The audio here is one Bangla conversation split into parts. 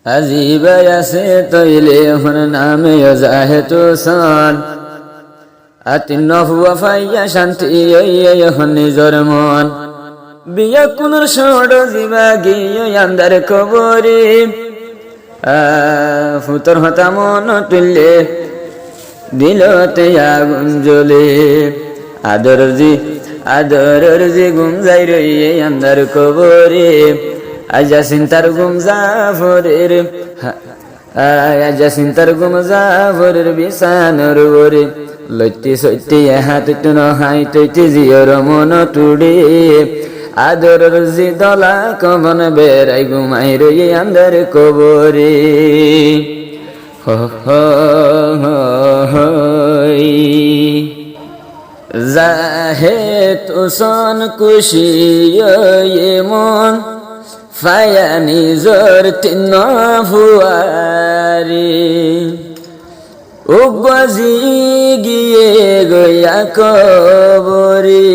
আজিবাই আছে তৈলে হন নামে জাহে তো সান আতিন নফুয়া ফাইয়া শান্তি হন নিজর মন বিয়া কুনুর সড় জিবা গিয়ে আন্দার কবরে ফুতর হতা মন তুললে দিলতে আগুন জ্বলে আদর জি গুম যাই রইয়ে আন্দার কবরে আজা চিন্তার গুম জাফরের আজা চিন্তার গুম জাফরের বিছানর ওরে লইতে সইতে হাত তুন হাই তৈতে জিয়র মন তুড়ে আদরের জি দলা কমন বেড়াই ঘুমাই রইয়ে আন্দার কবরে জাহে তুসন খুশি মন ফায়া নিজর তিন ফুয়ারি উগজি গিয়ে গয়া কবরি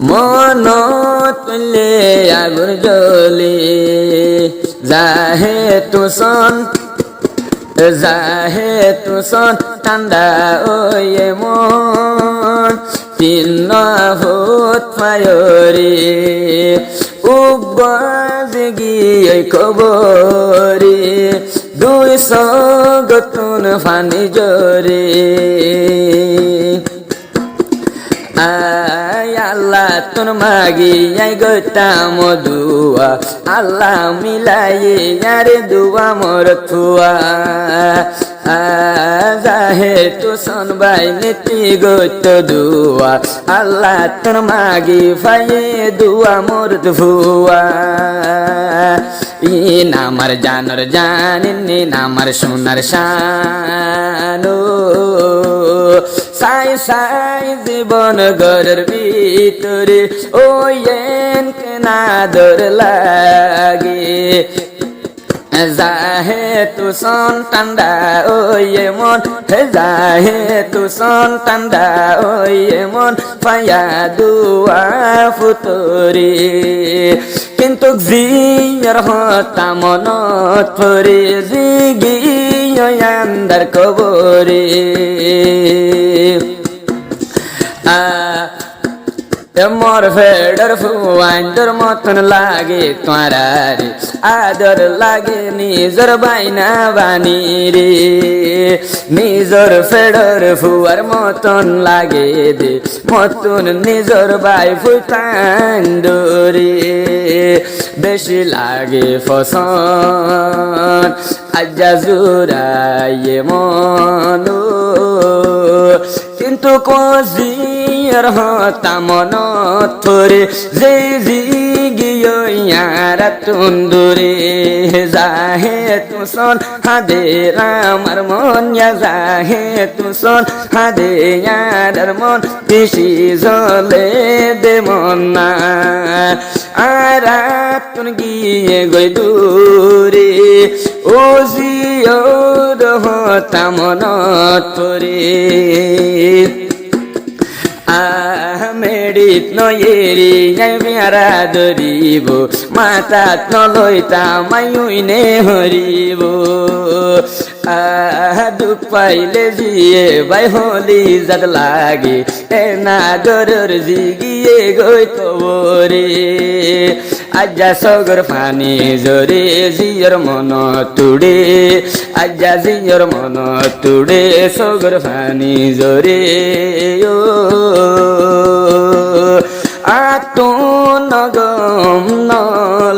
মন তুলে আগুন জ্বলে জাহে তুসন ঠান্ডা ওয়ে মন তিন ফুট ফায়রে উগজ গিয়ে কবরে 200 গতুন ফানি জরে আল্লাহ তুন মাগি আই গতাম দুয়া আল্লাহ মিলাই আরে দুয়া মোর থুয়া জাহে তুসন বাই নীতি গত দুয়া আল্লাহ তুন মাগি ফাইয়ে দুয়া মোর থুয়া নামার জানর জানি নামার সোনার শানো সাই সাই জীবন ঘরের ভিতরে ওয়েন কেনাদর লাগে জাহে তুসন ঠান্ডা ওয়ে মন জাহে তুসন ঠান্ডা ওয়ে মন পায়া দুয়া ফুতরে কিন্তু জিয়ার হতা মনত পরে জিগি আন্দার কবরে মোর ফেডর ফুয়াইন্দর মতন লাগে তোরারে আদর লাগে নিজর বাইনা বানি রে নিজর ফেডর ফুয়ার মতন লাগে দে মতন নিজর বাই ফুতাইন্দরে বেশি লাগে ফসন আজ্জা জুরাইয়ে মনো কিন্তু কজির হতা মনত থরে যে জিগিয়ারা তুন্দুরে জাহে তুসন হাদে আমার মন জাহে তুসন হাদে আর মন বেশি জলে দে মন না আর তুন গিয়ে গই দূরে ও জিওর হতা মনত থরে মেডিত নয়েরি মেয়ারা ধরিব মাতাত নলইতা মায়ুইনে হরিব দুঃখ পাইলে জিয়ে বাই হলি যাদ লাগে না দরর জিগিয়ে গই কবরে আজ্জা সগর ফানি জরে জিয়র মন তুড়ে আজ্জা জিয়র মন তুড়ে সগর ফানি জরে ও আতুন গম ন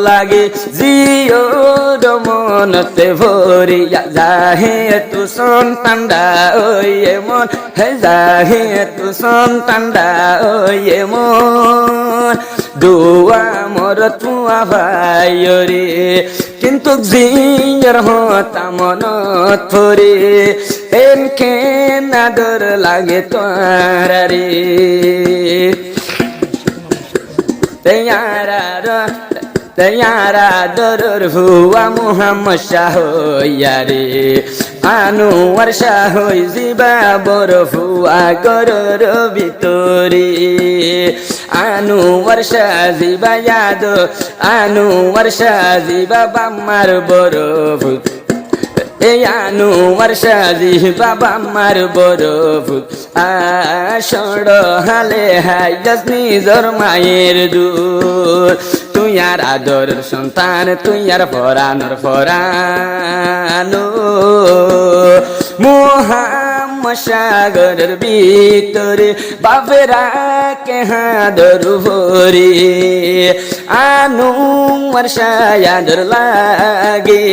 লাগে জিয়র মনতে ভরিয়া জাহে তুসন ঠান্ডা ওয়ে মন হে জাহে তুসন ঠান্ডা ওয়ে মন দুয়া মোর তুয়া ভাইরে কিন্তু জিয়র হতা মনত পরে এনকে নাদর লাগে তোরারে তৈয়ারা দরুর ভুয়া মুহাম্মদ শাহ ইয়ারে আনোয়ার শাহ জিবা বড় ভুয়া গরর ভিতরে আনোয়ার শাহ জিবা ইয়াদ আনোয়ার শাহ জিবা বাম্মার বড় ভূত এই আনোয়ার শাজি বাবা আমার বড় ভূত আসড় হালে হাইয়াস নিজর মায়ের দূর তুই আর আদর সন্তান তুই আর ফরানোর ফরানো মুহাম্মদ সাগরের ভিতরে বাপেরা কে হাদর ভরে আনোয়ার শায়াদর লাগে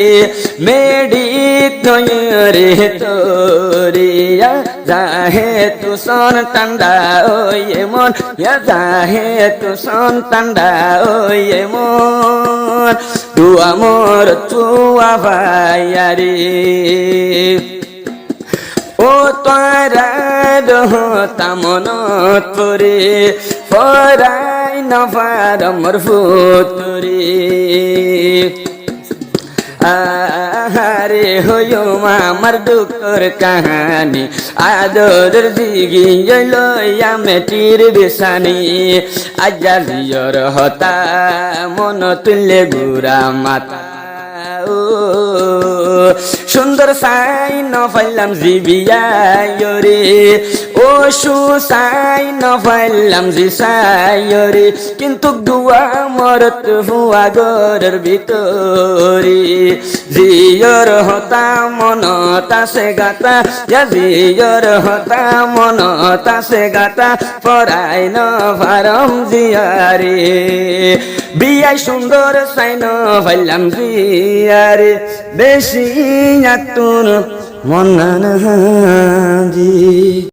মেডি তোরে তোরিয়া যাহে তু সন টান্ডা ওয়ে মন যাহে তু সন টান্ডা ওয়ে মন তু আমর তু আভায়ারি ও তোরা রহতামনত পরে ফরাই নফার মর ফুতরে আহারে হইও আমার দুঃখর কাহানি আদরের দিগি লইয়া মেটির বেসানি আজা জিয়র হতা মন তুললে গুড়া মাতা সুন্দর সাই ন পাইলাম জিবিয়ারে ও সুসাই ন পাইলাম জি সাইরে কিন্তু দুয়া মরত হুয়া গরের ভিতরে জিয়র হতা মন তাসে গাতা জিয়র হতা মন তাসে গাতা পরাই ন ফারম জিয়ারে বিয়াই সুন্দর সাই ন পাইলাম জিয়ারে বেশি আতুন মন না জি